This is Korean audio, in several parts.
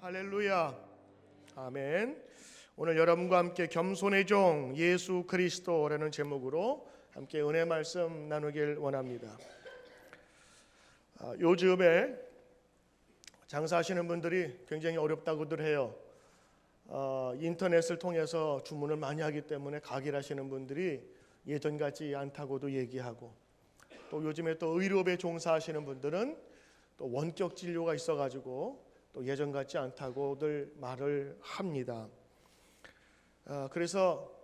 할렐루야. 아멘. 오늘 여러분과 함께 겸손의 종 예수 그리스도라는 제목으로 함께 은혜 말씀 나누길 원합니다. 요즘에 장사하시는 분들이 굉장히 어렵다고들 해요. 인터넷을 통해서 주문을 많이 하기 때문에 가게를 하시는 분들이 예전 같지 않다고도 얘기하고, 또 요즘에 또 의료업에 종사하시는 분들은 또 원격 진료가 있어가지고 또 예전 같지 않다고들 말을 합니다. 그래서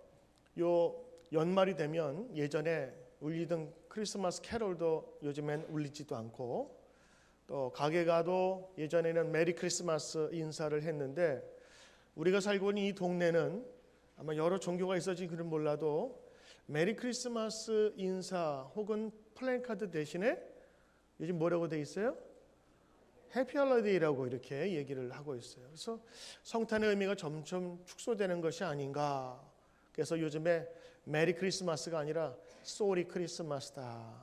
요 연말이 되면 예전에 울리던 크리스마스 캐롤도 요즘엔 울리지도 않고, 또 가게 가도 예전에는 메리 크리스마스 인사를 했는데, 우리가 살고 있는 이 동네는 아마 여러 종교가 있어지기는 몰라도 메리 크리스마스 인사 혹은 플랜카드 대신에 요즘 뭐라고 돼 있어요? 해피 홀리데이라고 이렇게 얘기를 하고 있어요. 그래서 성탄의 의미가 점점 축소되는 것이 아닌가. 그래서 요즘에 메리 크리스마스가 아니라 쏘리 크리스마스다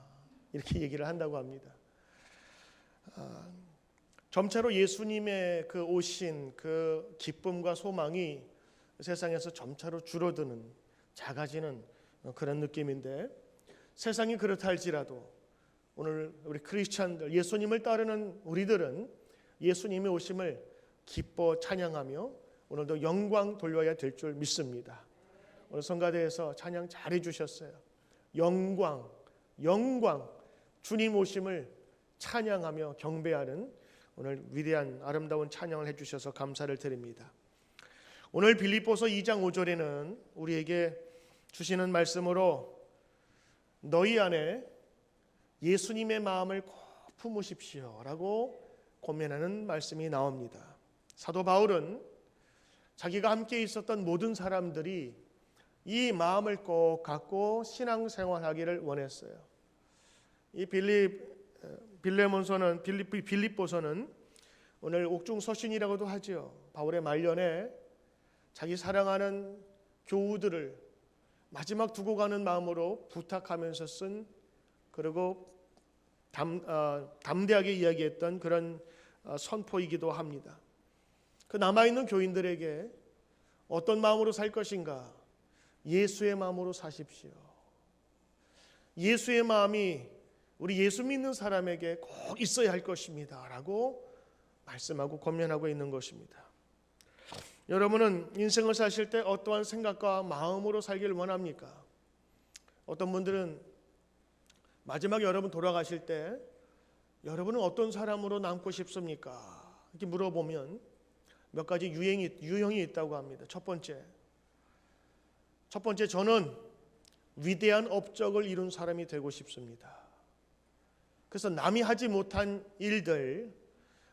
이렇게 얘기를 한다고 합니다. 점차로 예수님의 그 오신 그 기쁨과 소망이 세상에서 점차로 줄어드는, 작아지는 그런 느낌인데, 세상이 그렇다 할지라도 오늘 우리 크리스찬들, 예수님을 따르는 우리들은 예수님의 오심을 기뻐 찬양하며 오늘도 영광 돌려야 될 줄 믿습니다. 오늘 성가대에서 찬양 잘해 주셨어요. 영광, 영광, 주님 오심을 찬양하며 경배하는 오늘 위대한 아름다운 찬양을 해주셔서 감사를 드립니다. 오늘 빌립보서 2장 5절에는 우리에게 주시는 말씀으로 너희 안에 예수님의 마음을 꼭 품으십시오 라고 권면하는 말씀이 나옵니다. 사도 바울은 자기가 함께 있었던 모든 사람들이 이 마음을 꼭 갖고 신앙생활하기를 원했어요. 이 빌립보서는 오늘 옥중서신이라고도 하죠. 바울의 말년에 자기 사랑하는 교우들을 마지막 두고 가는 마음으로 부탁하면서 쓴, 그리고 담대하게 이야기했던 그런 선포이기도 합니다. 그 남아있는 교인들에게 어떤 마음으로 살 것인가? 예수의 마음으로 사십시오. 예수의 마음이 우리 예수 믿는 사람에게 꼭 있어야 할 것입니다 라고 말씀하고 권면하고 있는 것입니다. 여러분은 인생을 사실 때 어떠한 생각과 마음으로 살기를 원합니까? 어떤 분들은 마지막에 여러분 돌아가실 때 여러분은 어떤 사람으로 남고 싶습니까? 이렇게 물어보면 몇 가지 유형이 있다고 합니다. 첫 번째, 저는 위대한 업적을 이룬 사람이 되고 싶습니다. 그래서 남이 하지 못한 일들,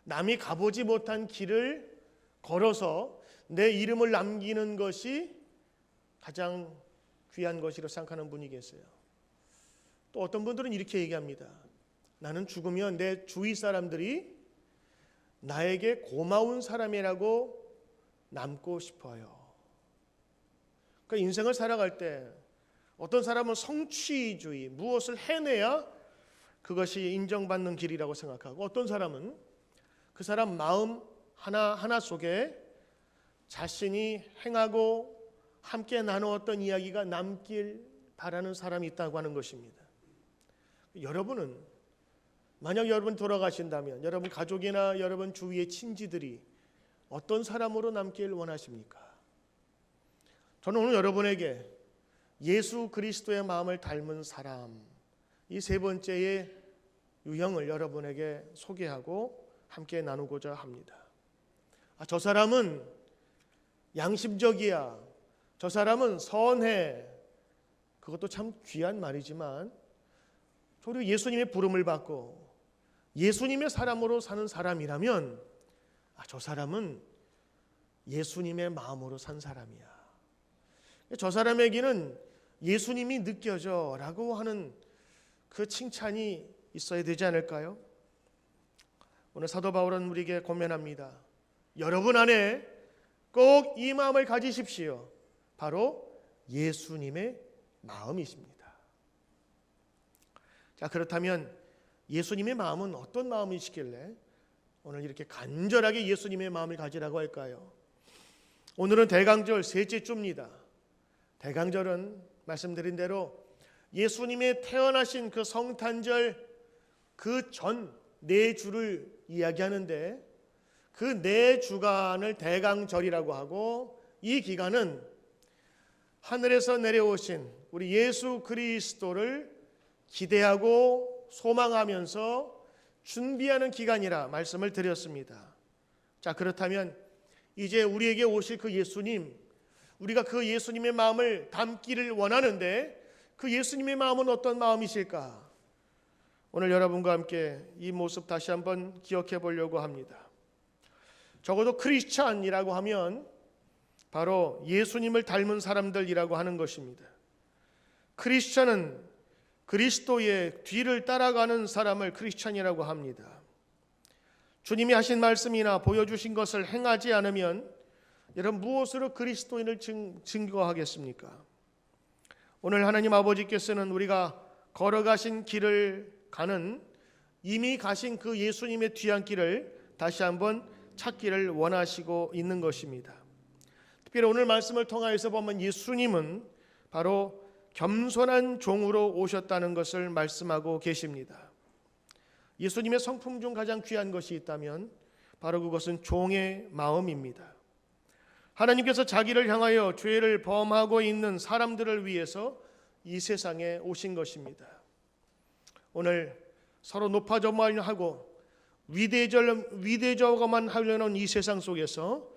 남이 가보지 못한 길을 걸어서 내 이름을 남기는 것이 가장 귀한 것이라고 생각하는 분이 계세요. 또 어떤 분들은 이렇게 얘기합니다. 나는 죽으면 내 주위 사람들이 나에게 고마운 사람이라고 남고 싶어요. 그러니까 인생을 살아갈 때 어떤 사람은 성취주의, 무엇을 해내야 그것이 인정받는 길이라고 생각하고, 어떤 사람은 그 사람 마음 하나하나 속에 자신이 행하고 함께 나누었던 이야기가 남길 바라는 사람이 있다고 하는 것입니다. 여러분은 만약 여러분 돌아가신다면 여러분 가족이나 여러분 주위의 친지들이 어떤 사람으로 남길 원하십니까? 저는 오늘 여러분에게 예수 그리스도의 마음을 닮은 사람, 이 세 번째의 유형을 여러분에게 소개하고 함께 나누고자 합니다. 저 사람은 양심적이야, 저 사람은 선해, 그것도 참 귀한 말이지만 저도 예수님의 부름을 받고 예수님의 사람으로 사는 사람이라면 저 사람은 예수님의 마음으로 산 사람이야, 저 사람에게는 예수님이 느껴져 라고 하는 그 칭찬이 있어야 되지 않을까요? 오늘 사도 바울은 우리에게 권면합니다. 여러분 안에 꼭 이 마음을 가지십시오. 바로 예수님의 마음이십니다. 자, 그렇다면 예수님의 마음은 어떤 마음이시길래 오늘 이렇게 간절하게 예수님의 마음을 가지라고 할까요? 오늘은 대강절 셋째 주입니다. 대강절은 말씀드린 대로 예수님의 태어나신 그 성탄절 그 전 네 주를 이야기하는데, 그 네 주간을 대강절이라고 하고, 이 기간은 하늘에서 내려오신 우리 예수 그리스도를 기대하고 소망하면서 준비하는 기간이라 말씀을 드렸습니다. 자, 그렇다면 이제 우리에게 오실 그 예수님, 우리가 그 예수님의 마음을 담기를 원하는데 그 예수님의 마음은 어떤 마음이실까? 오늘 여러분과 함께 이 모습 다시 한번 기억해 보려고 합니다. 적어도 크리스찬이라고 하면 바로 예수님을 닮은 사람들이라고 하는 것입니다. 크리스찬은 그리스도의 뒤를 따라가는 사람을 크리스찬이라고 합니다. 주님이 하신 말씀이나 보여주신 것을 행하지 않으면 여러분 무엇으로 그리스도인을 증거하겠습니까? 오늘 하나님 아버지께서는 우리가 걸어가신 길을 가는, 이미 가신 그 예수님의 뒤안길을 다시 한번 찾기를 원하시고 있는 것입니다. 특별히 오늘 말씀을 통하여서 보면 예수님은 바로 겸손한 종으로 오셨다는 것을 말씀하고 계십니다. 예수님의 성품 중 가장 귀한 것이 있다면 바로 그것은 종의 마음입니다. 하나님께서 자기를 향하여 죄를 범하고 있는 사람들을 위해서 이 세상에 오신 것입니다. 오늘 서로 높아져만 하고 위대져만 하려는 이 세상 속에서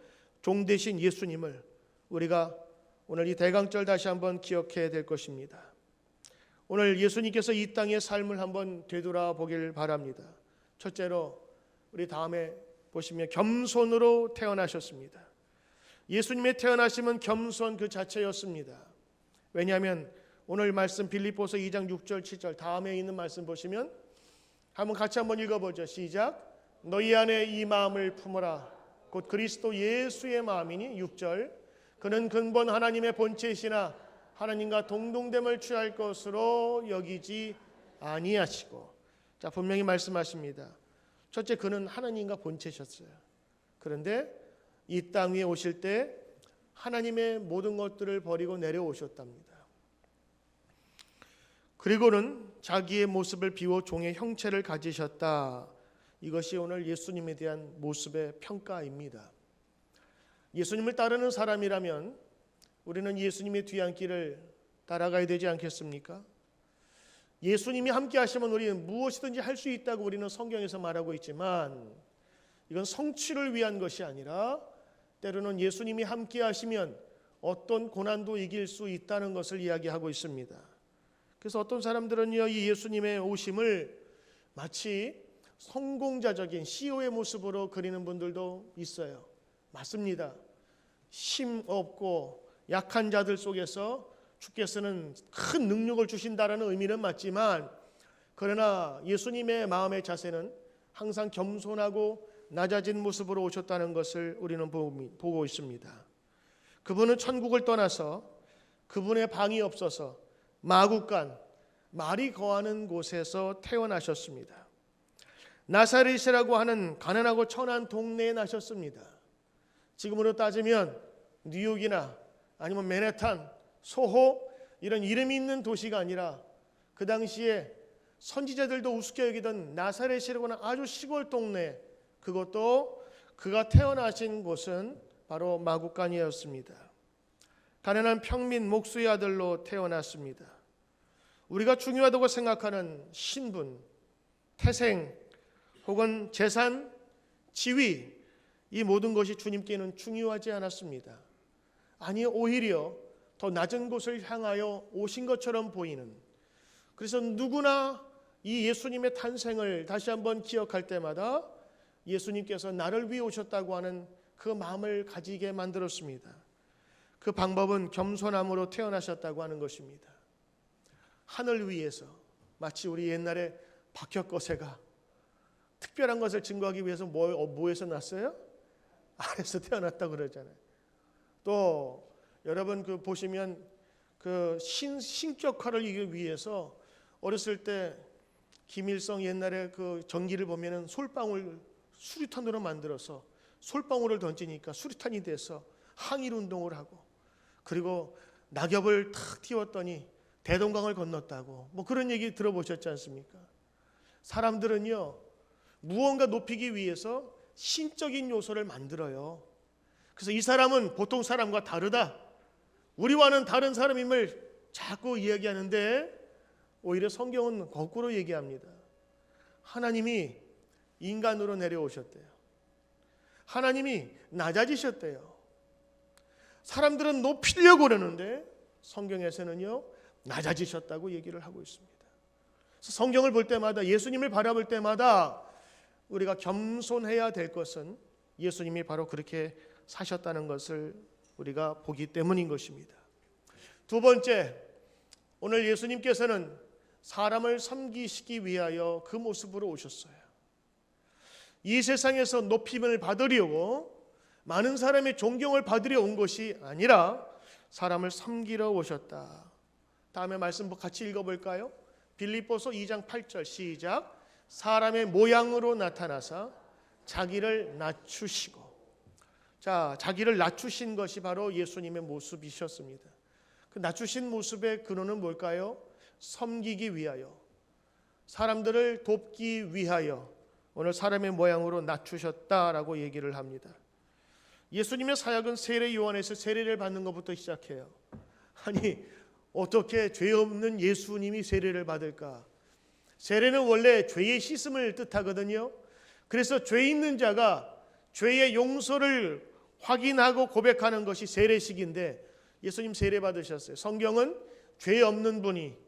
종 되신 예수님을 우리가 오늘 이 대강절 다시 한번 기억해야 될 것입니다. 오늘 예수님께서 이 땅의 삶을 한번 되돌아보길 바랍니다. 첫째로 우리 다음에 보시면 겸손으로 태어나셨습니다. 예수님의 태어나심은 겸손 그 자체였습니다. 왜냐하면 오늘 말씀 빌립보서 2장 6절 7절 다음에 있는 말씀 보시면 한번 같이 한번 읽어보죠. 시작. 너희 안에 이 마음을 품어라. 곧 그리스도 예수의 마음이니 6절. 그는 근본 하나님의 본체이시나 하나님과 동등됨을 취할 것으로 여기지 아니하시고. 자, 분명히 말씀하십니다. 첫째, 그는 하나님과 본체셨어요. 그런데 이 땅 위에 오실 때 하나님의 모든 것들을 버리고 내려오셨답니다. 그리고는 자기의 모습을 비워 종의 형체를 가지셨다. 이것이 오늘 예수님에 대한 모습의 평가입니다. 예수님을 따르는 사람이라면 우리는 예수님의 뒤안길을 따라가야 되지 않겠습니까? 예수님이 함께 하시면 우리는 무엇이든지 할 수 있다고 우리는 성경에서 말하고 있지만 이건 성취를 위한 것이 아니라 때로는 예수님이 함께 하시면 어떤 고난도 이길 수 있다는 것을 이야기하고 있습니다. 그래서 어떤 사람들은요, 이 예수님의 오심을 마치 성공자적인 CEO의 모습으로 그리는 분들도 있어요. 맞습니다. 힘 없고 약한 자들 속에서 주께서는 큰 능력을 주신다라는 의미는 맞지만, 그러나 예수님의 마음의 자세는 항상 겸손하고 낮아진 모습으로 오셨다는 것을 우리는 보고 있습니다. 그분은 천국을 떠나서 그분의 방이 없어서 마국간, 말이 거하는 곳에서 태어나셨습니다. 나사렛이라고 하는 가난하고 천한 동네에 나셨습니다. 지금으로 따지면 뉴욕이나 아니면 맨해튼, 소호 이런 이름이 있는 도시가 아니라 그 당시에 선지자들도 우습게 여기던 나사렛이라고 하는 아주 시골 동네, 그것도 그가 태어나신 곳은 바로 마국간이었습니다. 가난한 평민 목수의 아들로 태어났습니다. 우리가 중요하다고 생각하는 신분, 태생 혹은 재산, 지위, 이 모든 것이 주님께는 중요하지 않았습니다. 아니, 오히려 더 낮은 곳을 향하여 오신 것처럼 보이는, 그래서 누구나 이 예수님의 탄생을 다시 한번 기억할 때마다 예수님께서 나를 위해 오셨다고 하는 그 마음을 가지게 만들었습니다. 그 방법은 겸손함으로 태어나셨다고 하는 것입니다. 하늘 위에서, 마치 우리 옛날에 박혁거세가 특별한 것을 증거하기 위해서 뭐에서 났어요? 아래서 태어났다고 그러잖아요. 또 여러분 그 보시면 그 신격화를 이기 위해서 어렸을 때 김일성 옛날에 그 전기를 보면은 수류탄으로 만들어서 솔방울을 던지니까 수류탄이 돼서 항일 운동을 하고, 그리고 낙엽을 탁 띄웠더니 대동강을 건넜다고, 뭐 그런 얘기 들어보셨지 않습니까? 사람들은요, 무언가 높이기 위해서 신적인 요소를 만들어요. 그래서 이 사람은 보통 사람과 다르다, 우리와는 다른 사람임을 자꾸 이야기하는데, 오히려 성경은 거꾸로 얘기합니다. 하나님이 인간으로 내려오셨대요. 하나님이 낮아지셨대요. 사람들은 높이려고 그러는데 성경에서는요, 낮아지셨다고 얘기를 하고 있습니다. 그래서 성경을 볼 때마다, 예수님을 바라볼 때마다 우리가 겸손해야 될 것은 예수님이 바로 그렇게 사셨다는 것을 우리가 보기 때문인 것입니다. 두 번째, 오늘 예수님께서는 사람을 섬기시기 위하여 그 모습으로 오셨어요. 이 세상에서 높임을 받으려고, 많은 사람의 존경을 받으려 온 것이 아니라 사람을 섬기러 오셨다. 다음에 말씀 같이 읽어볼까요? 빌립보서 2장 8절 시작. 사람의 모양으로 나타나사 자기를 낮추시고. 자, 자기를 낮추신 것이 바로 예수님의 모습이셨습니다. 그 낮추신 모습의 근원은 뭘까요? 섬기기 위하여, 사람들을 돕기 위하여 오늘 사람의 모양으로 낮추셨다라고 얘기를 합니다. 예수님의 사역은 세례 요한에서 세례를 받는 것부터 시작해요. 아니, 어떻게 죄 없는 예수님이 세례를 받을까? 세례는 원래 죄의 씻음을 뜻하거든요. 그래서 죄 있는 자가 죄의 용서를 확인하고 고백하는 것이 세례식인데, 예수님 세례 받으셨어요. 성경은 죄 없는 분이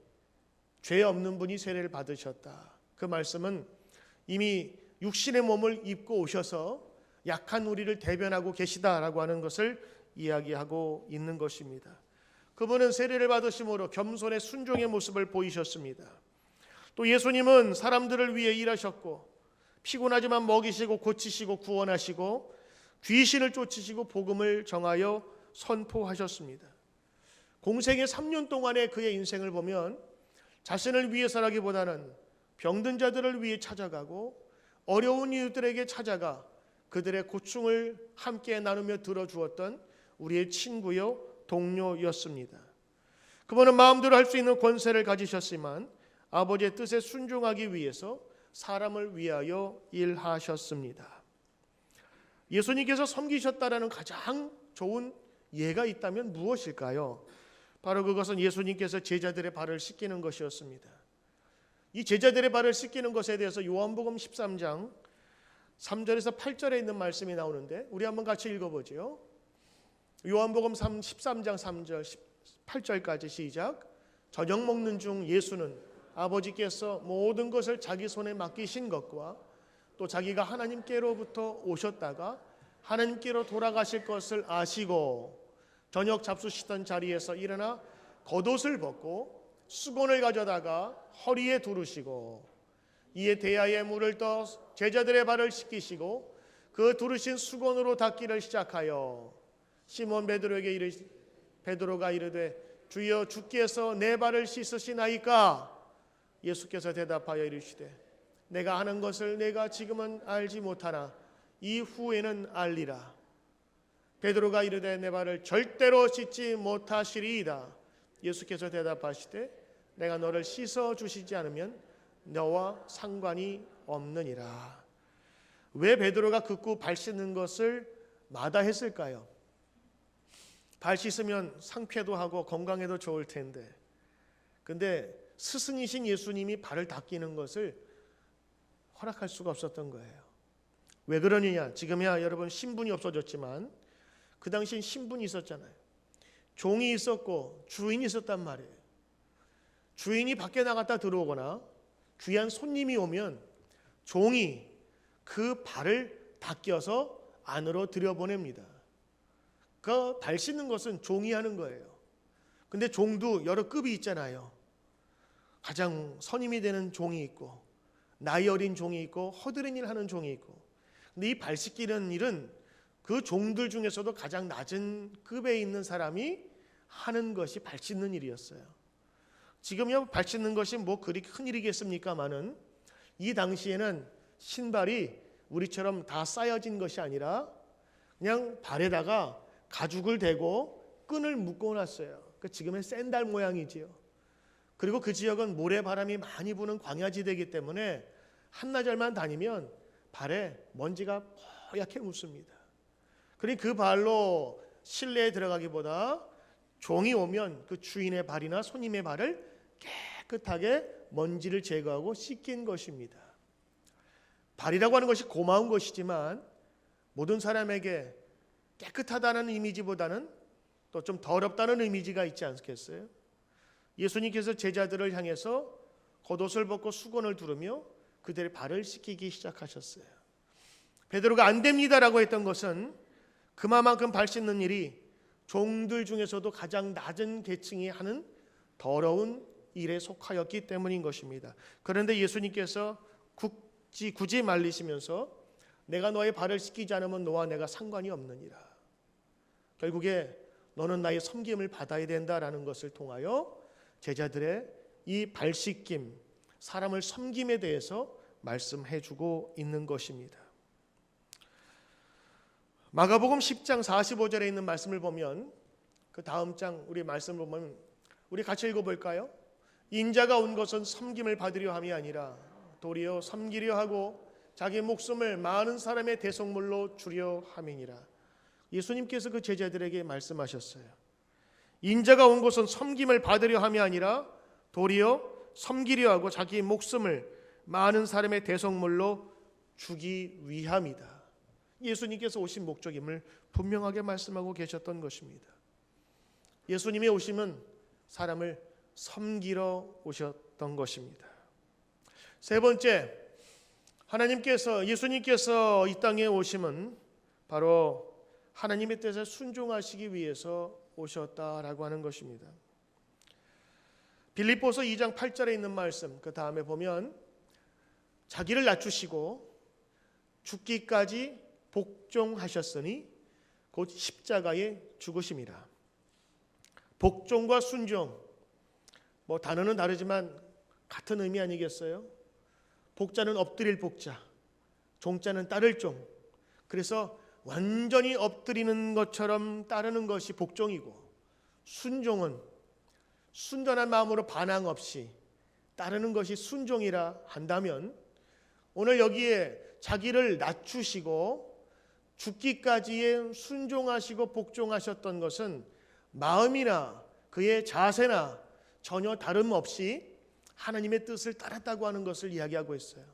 세례를 받으셨다. 그 말씀은 이미 육신의 몸을 입고 오셔서 약한 우리를 대변하고 계시다라고 하는 것을 이야기하고 있는 것입니다. 그분은 세례를 받으심으로 겸손의 순종의 모습을 보이셨습니다. 또 예수님은 사람들을 위해 일하셨고, 피곤하지만 먹이시고 고치시고 구원하시고 귀신을 쫓으시고 복음을 정하여 선포하셨습니다. 공생의 3년 동안의 그의 인생을 보면 자신을 위해서라기보다는 병든 자들을 위해 찾아가고 어려운 이웃들에게 찾아가 그들의 고충을 함께 나누며 들어주었던 우리의 친구요 동료였습니다. 그분은 마음대로 할 수 있는 권세를 가지셨지만 아버지의 뜻에 순종하기 위해서 사람을 위하여 일하셨습니다. 예수님께서 섬기셨다라는 가장 좋은 예가 있다면 무엇일까요? 바로 그것은 예수님께서 제자들의 발을 씻기는 것이었습니다. 이 제자들의 발을 씻기는 것에 대해서 요한복음 13장 3절에서 8절에 있는 말씀이 나오는데, 우리 한번 같이 읽어보죠. 요한복음 13장 3절 8절까지 시작. 저녁 먹는 중 예수는 아버지께서 모든 것을 자기 손에 맡기신 것과 또 자기가 하나님께로부터 오셨다가 하나님께로 돌아가실 것을 아시고 저녁 잡수시던 자리에서 일어나 겉옷을 벗고 수건을 가져다가 허리에 두르시고 이에 대야에 물을 떠 제자들의 발을 씻기시고 그 두르신 수건으로 닦기를 시작하여 시몬 베드로가 이르되 주여 주께서 내 발을 씻으시나이까? 예수께서 대답하여 이르시되 내가 하는 것을 내가 지금은 알지 못하나 이후에는 알리라. 베드로가 이르되 내 발을 절대로 씻지 못하시리이다. 예수께서 대답하시되 내가 너를 씻어 주시지 않으면 너와 상관이 없느니라. 왜 베드로가 극구 발 씻는 것을 마다했을까요? 발 씻으면 상쾌도 하고 건강에도 좋을 텐데, 근데 스승이신 예수님이 발을 닦이는 것을 허락할 수가 없었던 거예요. 왜 그러느냐? 지금이야 여러분 신분이 없어졌지만 그 당시엔 신분이 있었잖아요. 종이 있었고 주인이 있었단 말이에요. 주인이 밖에 나갔다 들어오거나 귀한 손님이 오면 종이 그 발을 닦여서 안으로 들여보냅니다. 그 발 씻는 것은 종이 하는 거예요. 근데 종도 여러 급이 있잖아요. 가장 선임이 되는 종이 있고 나이 어린 종이 있고 허드렛 일 하는 종이 있고, 근데 이 발 씻기는 일은 그 종들 중에서도 가장 낮은 급에 있는 사람이 하는 것이 발 씻는 일이었어요. 지금이야 발 씻는 것이 뭐 그리 큰 일이겠습니까마는 이 당시에는 신발이 우리처럼 다 쌓여진 것이 아니라 그냥 발에다가 가죽을 대고 끈을 묶어놨어요. 지금은 샌달 모양이지요. 그리고 그 지역은 모래바람이 많이 부는 광야지대이기 때문에 한나절만 다니면 발에 먼지가 뽀얗게 묻습니다. 그러니 그 발로 실내에 들어가기보다 종이 오면 그 주인의 발이나 손님의 발을 깨끗하게 먼지를 제거하고 씻긴 것입니다. 발이라고 하는 것이 고마운 것이지만 모든 사람에게 깨끗하다는 이미지보다는 또 좀 더럽다는 이미지가 있지 않겠어요? 예수님께서 제자들을 향해서 겉옷을 벗고 수건을 두르며 그들의 발을 씻기기 시작하셨어요. 베드로가 안 됩니다라고 했던 것은 그만큼 발 씻는 일이 종들 중에서도 가장 낮은 계층이 하는 더러운 일에 속하였기 때문인 것입니다. 그런데 예수님께서 굳이 말리시면서 내가 너의 발을 씻기지 않으면 너와 내가 상관이 없느니라. 결국에 너는 나의 섬김을 받아야 된다라는 것을 통하여 제자들의 이 발 씻김, 사람을 섬김에 대해서 말씀해 주고 있는 것입니다. 마가복음 10장 45절에 있는 말씀을 보면 그 다음 장 우리 말씀을 보면 우리 같이 읽어볼까요? 인자가 온 것은 섬김을 받으려 함이 아니라 도리어 섬기려 하고 자기 목숨을 많은 사람의 대속물로 주려 함이니라. 예수님께서 그 제자들에게 말씀하셨어요. 인자가 온 것은 섬김을 받으려 함이 아니라 도리어 섬기려 하고 자기 목숨을 많은 사람의 대속물로 주기 위함이다. 예수님께서 오신 목적임을 분명하게 말씀하고 계셨던 것입니다. 예수님의 오심은 사람을 섬기러 오셨던 것입니다. 세 번째, 예수님께서 이 땅에 오심은 바로 하나님의 뜻에 순종하시기 위해서 오셨다라고 하는 것입니다. 빌립보서 2장 8절에 있는 말씀, 그 다음에 보면 자기를 낮추시고 죽기까지 복종하셨으니 곧 십자가에 죽으심이라. 복종과 순종, 단어는 다르지만 같은 의미 아니겠어요? 복자는 엎드릴 복자, 종자는 따를 종. 그래서 완전히 엎드리는 것처럼 따르는 것이 복종이고, 순종은 순전한 마음으로 반항 없이 따르는 것이 순종이라 한다면, 오늘 여기에 자기를 낮추시고 죽기까지에 순종하시고 복종하셨던 것은 마음이나 그의 자세나 전혀 다름없이 하나님의 뜻을 따랐다고 하는 것을 이야기하고 있어요.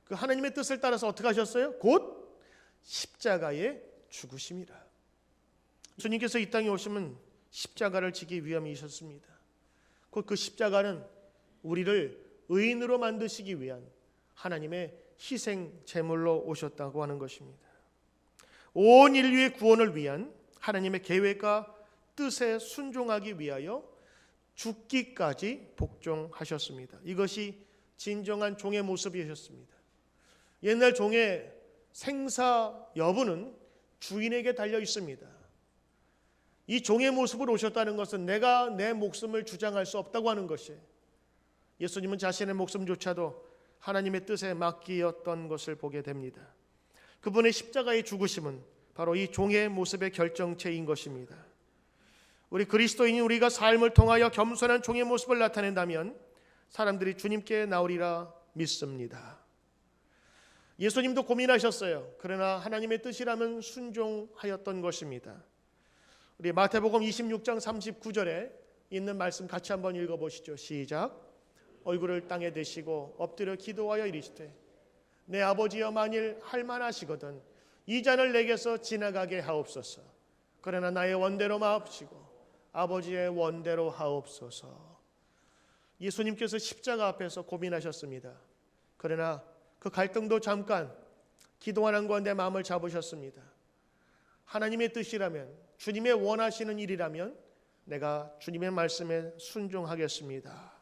그 하나님의 뜻을 따라서 어떻게 하셨어요? 곧 십자가에 죽으심이라. 주님께서 이 땅에 오시면 십자가를 지기 위함이셨습니다. 곧 그 십자가는 우리를 의인으로 만드시기 위한 하나님의 희생 제물로 오셨다고 하는 것입니다. 온 인류의 구원을 위한 하나님의 계획과 뜻에 순종하기 위하여 죽기까지 복종하셨습니다. 이것이 진정한 종의 모습이셨습니다. 옛날 종의 생사 여부는 주인에게 달려 있습니다. 이 종의 모습으로 오셨다는 것은 내가 내 목숨을 주장할 수 없다고 하는 것이에요. 예수님은 자신의 목숨조차도 하나님의 뜻에 맡기었던 것을 보게 됩니다. 그분의 십자가의 죽으심은 바로 이 종의 모습의 결정체인 것입니다. 우리 그리스도인이 우리가 삶을 통하여 겸손한 종의 모습을 나타낸다면 사람들이 주님께 나오리라 믿습니다. 예수님도 고민하셨어요. 그러나 하나님의 뜻이라면 순종하였던 것입니다. 우리 마태복음 26장 39절에 있는 말씀 같이 한번 읽어보시죠. 시작. 얼굴을 땅에 대시고 엎드려 기도하여 이르시되 내 아버지여 만일 할만하시거든 이 잔을 내게서 지나가게 하옵소서. 그러나 나의 원대로 마옵시고 아버지의 원대로 하옵소서. 예수님께서 십자가 앞에서 고민하셨습니다. 그러나 그 갈등도 잠깐 기도하는 건데 마음을 잡으셨습니다. 하나님의 뜻이라면, 주님의 원하시는 일이라면 내가 주님의 말씀에 순종하겠습니다.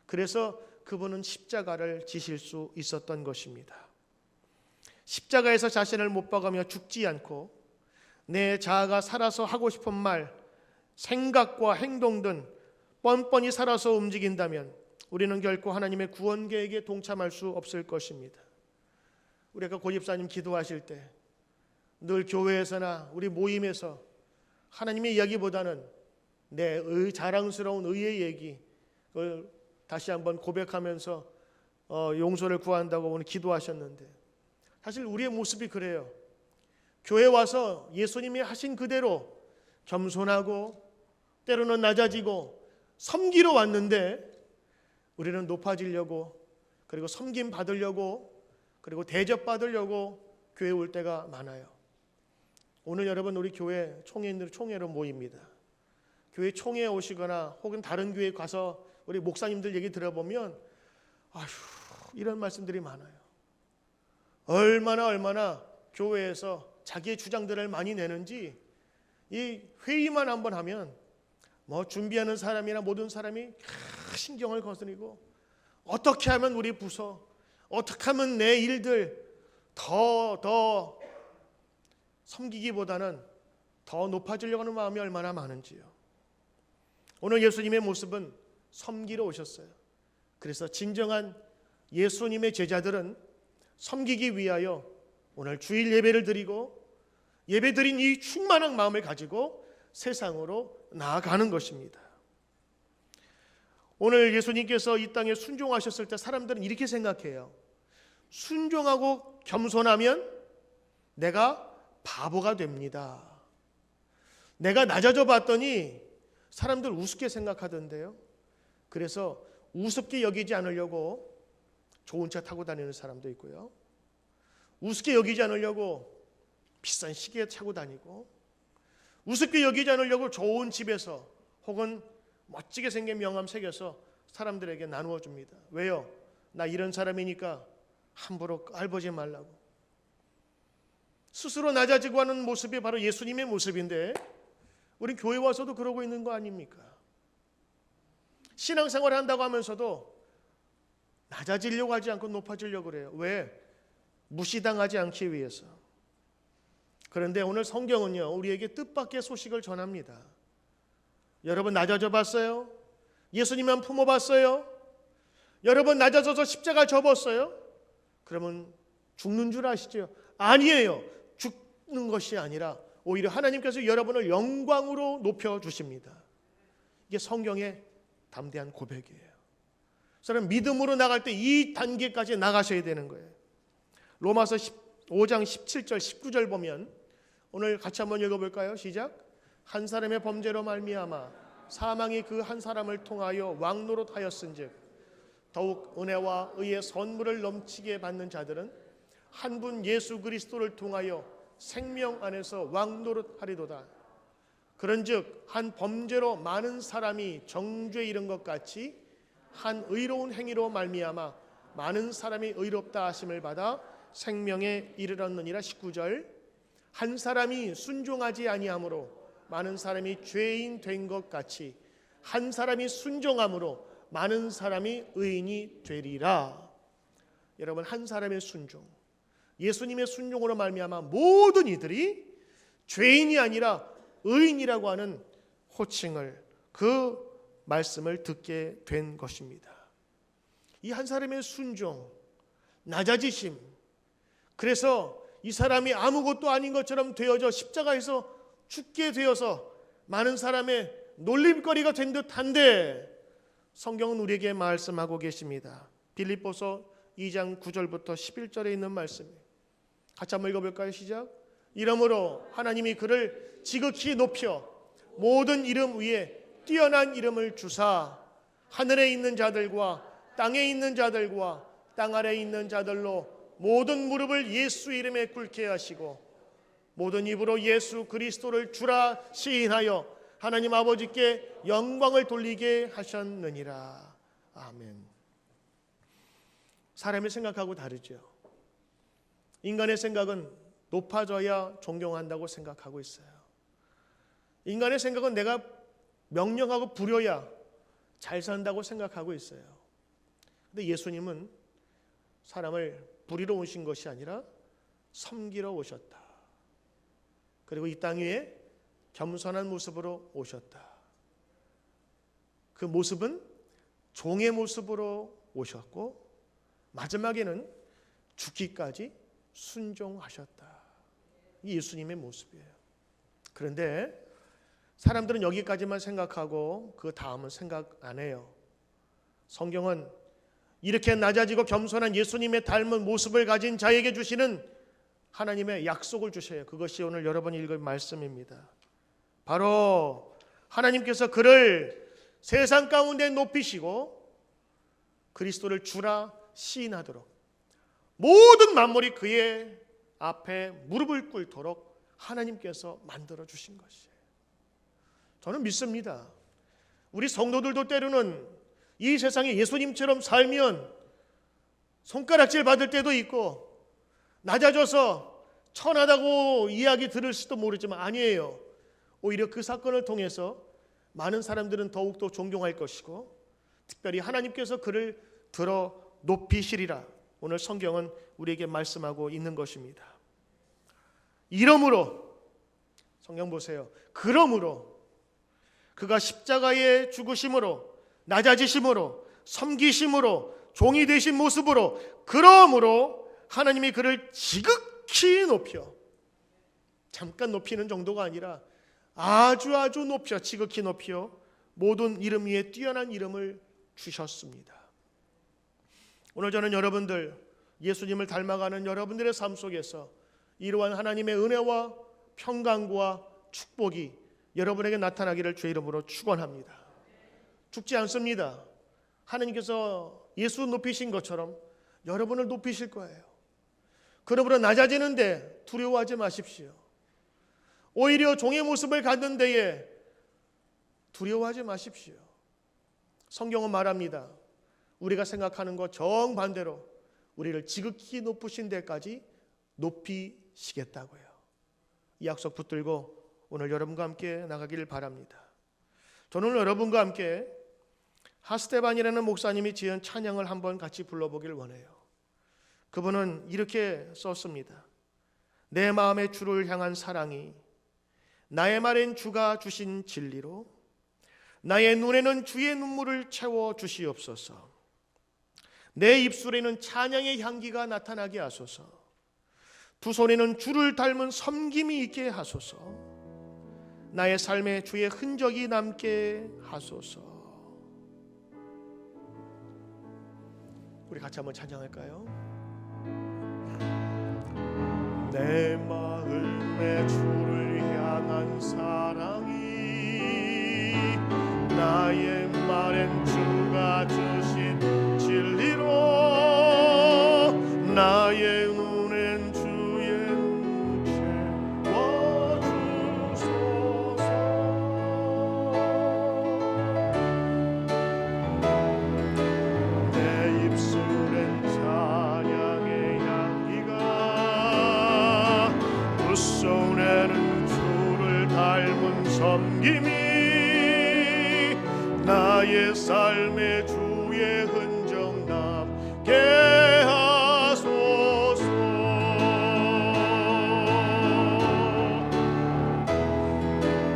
그래서 그분은 십자가를 지실 수 있었던 것입니다. 십자가에서 자신을 못 박으며 죽지 않고 내 자아가 살아서 하고 싶은 말, 생각과 행동 등 뻔뻔히 살아서 움직인다면 우리는 결코 하나님의 구원 계획에 동참할 수 없을 것입니다. 우리 아까 고집사님 기도하실 때 늘 교회에서나 우리 모임에서 하나님의 이야기보다는 내 자랑스러운 의의 얘기, 그걸 다시 한번 고백하면서 용서를 구한다고 오늘 기도하셨는데, 사실 우리의 모습이 그래요. 교회 와서 예수님이 하신 그대로 겸손하고 때로는 낮아지고 섬기러 왔는데, 우리는 높아지려고, 그리고 섬김 받으려고, 그리고 대접 받으려고 교회 올 때가 많아요. 오늘 여러분 우리 교회 총회로 모입니다. 교회 총회에 오시거나 혹은 다른 교회에 가서 우리 목사님들 얘기 들어보면 아휴, 이런 말씀들이 많아요. 얼마나 교회에서 자기의 주장들을 많이 내는지, 이 회의만 한번 하면 뭐 준비하는 사람이나 모든 사람이 신경을 거스리고, 어떻게 하면 우리 부서, 어떻게 하면 내 일들 더 섬기기보다는 더 높아지려고 하는 마음이 얼마나 많은지요. 오늘 예수님의 모습은 섬기러 오셨어요. 그래서 진정한 예수님의 제자들은 섬기기 위하여 오늘 주일 예배를 드리고, 예배 드린 이 충만한 마음을 가지고 세상으로 나아가는 것입니다. 오늘 예수님께서 이 땅에 순종하셨을 때 사람들은 이렇게 생각해요. 순종하고 겸손하면 내가 바보가 됩니다. 내가 낮아져 봤더니 사람들 우습게 생각하던데요. 그래서 우습게 여기지 않으려고 좋은 차 타고 다니는 사람도 있고요. 우습게 여기지 않으려고 비싼 시계 차고 다니고, 우습게 여기지 않으려고 좋은 집에서 혹은 멋지게 생긴 명함 새겨서 사람들에게 나누어 줍니다. 왜요? 나 이런 사람이니까 함부로 깔보지 말라고. 스스로 낮아지고 하는 모습이 바로 예수님의 모습인데, 우리 교회 와서도 그러고 있는 거 아닙니까? 신앙생활을 한다고 하면서도 낮아지려고 하지 않고 높아지려고 그래요. 왜? 무시당하지 않기 위해서. 그런데 오늘 성경은요, 우리에게 뜻밖의 소식을 전합니다. 여러분 낮아져 봤어요? 예수님만 품어봤어요? 여러분 낮아져서 십자가 접었어요? 그러면 죽는 줄 아시죠? 아니에요. 죽는 것이 아니라 오히려 하나님께서 여러분을 영광으로 높여주십니다. 이게 성경의 담대한 고백이에요. 저는 믿음으로 나갈 때 이 단계까지 나가셔야 되는 거예요. 로마서 5장 17절 19절 보면, 오늘 같이 한번 읽어볼까요? 시작. 한 사람의 범죄로 말미암아 사망이 그 한 사람을 통하여 왕노릇하였은즉 더욱 은혜와 의의 선물을 넘치게 받는 자들은 한 분 예수 그리스도를 통하여 생명 안에서 왕노릇하리도다. 그런즉 한 범죄로 많은 사람이 정죄에 이른 것 같이 한 의로운 행위로 말미암아 많은 사람이 의롭다 하심을 받아 생명에 이르렀느니라. 19절. 한 사람이 순종하지 아니함으로 많은 사람이 죄인 된 것 같이 한 사람이 순종함으로 많은 사람이 의인이 되리라. 여러분, 한 사람의 순종, 예수님의 순종으로 말미암아 모든 이들이 죄인이 아니라 의인이라고 하는 호칭을, 그 말씀을 듣게 된 것입니다. 이 한 사람의 순종, 낮아지심, 그래서 이 사람이 아무것도 아닌 것처럼 되어져 십자가에서 죽게 되어서 많은 사람의 놀림거리가 된 듯한데, 성경은 우리에게 말씀하고 계십니다. 빌립보서 2장 9절부터 11절에 있는 말씀이에요. 같이 한번 읽어볼까요? 시작. 이러므로 하나님이 그를 지극히 높여 모든 이름 위에 뛰어난 이름을 주사 하늘에 있는 자들과 땅에 있는 자들과 땅 아래에 있는 자들로 모든 무릎을 예수 이름에 꿇게 하시고 모든 입으로 예수 그리스도를 주라 시인하여 하나님 아버지께 영광을 돌리게 하셨느니라. 아멘. 사람의 생각하고 다르죠. 인간의 생각은 높아져야 존경한다고 생각하고 있어요. 인간의 생각은 내가 명령하고 부려야 잘 산다고 생각하고 있어요. 근데 예수님은 사람을 부리러 오신 것이 아니라 섬기러 오셨다. 그리고 이 땅 위에 겸손한 모습으로 오셨다. 그 모습은 종의 모습으로 오셨고 마지막에는 죽기까지 순종하셨다. 이 예수님의 모습이에요. 그런데 사람들은 여기까지만 생각하고 그 다음은 생각 안 해요. 성경은 이렇게 낮아지고 겸손한 예수님의 닮은 모습을 가진 자에게 주시는 하나님의 약속을 주셔요. 그것이 오늘 여러분이 읽을 말씀입니다. 바로 하나님께서 그를 세상 가운데 높이시고 그리스도를 주라 시인하도록 모든 만물이 그의 앞에 무릎을 꿇도록 하나님께서 만들어 주신 것이에요. 저는 믿습니다. 우리 성도들도 때로는 이 세상에 예수님처럼 살면 손가락질 받을 때도 있고 낮아져서 천하다고 이야기 들을 수도 모르지만 아니에요. 오히려 그 사건을 통해서 많은 사람들은 더욱더 존경할 것이고 특별히 하나님께서 그를 들어 높이시리라 오늘 성경은 우리에게 말씀하고 있는 것입니다. 이러므로 성경 보세요. 그러므로 그가 십자가에 죽으심으로 낮아지심으로 섬기심으로 종이 되신 모습으로 그러므로 하나님이 그를 지극히 높여 잠깐 높이는 정도가 아니라 아주 높여 지극히 높여 모든 이름 위에 뛰어난 이름을 주셨습니다. 오늘 저는 여러분들 예수님을 닮아가는 여러분들의 삶 속에서 이러한 하나님의 은혜와 평강과 축복이 여러분에게 나타나기를 주의 이름으로 축원합니다. 죽지 않습니다. 하나님께서 예수 높이신 것처럼 여러분을 높이실 거예요. 그러므로 낮아지는데 두려워하지 마십시오. 오히려 종의 모습을 갖는 데에 두려워하지 마십시오. 성경은 말합니다. 우리가 생각하는 것 정반대로 우리를 지극히 높으신 데까지 높이시겠다고요. 이 약속 붙들고 오늘 여러분과 함께 나가기를 바랍니다. 저는 오늘 여러분과 함께 하스테반이라는 목사님이 지은 찬양을 한번 같이 불러보길 원해요. 그분은 이렇게 썼습니다. 내 마음의 주를 향한 사랑이 나의 말엔 주가 주신 진리로 나의 눈에는 주의 눈물을 채워 주시옵소서. 내 입술에는 찬양의 향기가 나타나게 하소서. 두 손에는 주를 닮은 섬김이 있게 하소서. 나의 삶에 주의 흔적이 남게 하소서. 우리 같이 한번 찬양할까요? 내 마음의 주를 향한 사랑이 나의 말엔 주가 주신 진리로 나의 눈엔 주의 채워 주소서. 내 입술엔 찬양의 향기가 두 손에는 주를 닮은 섬김이 나의 삶에 주의 흔적 남게 하소서.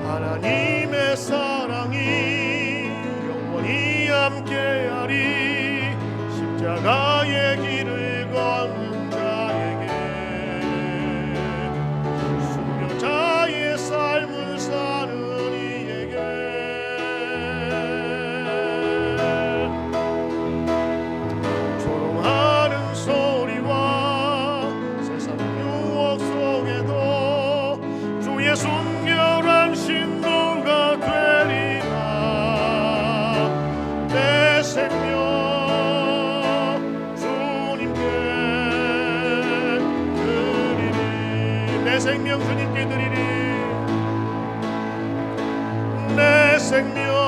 하나님의 사랑이 영원히 함께하리. 십자가의 길을 걷는 자에게 순교자의 삶을 사는 순결한 신도가 되리라. 내 생명 주님께 드리리. 내 생명 주님께 드리리. 내 생명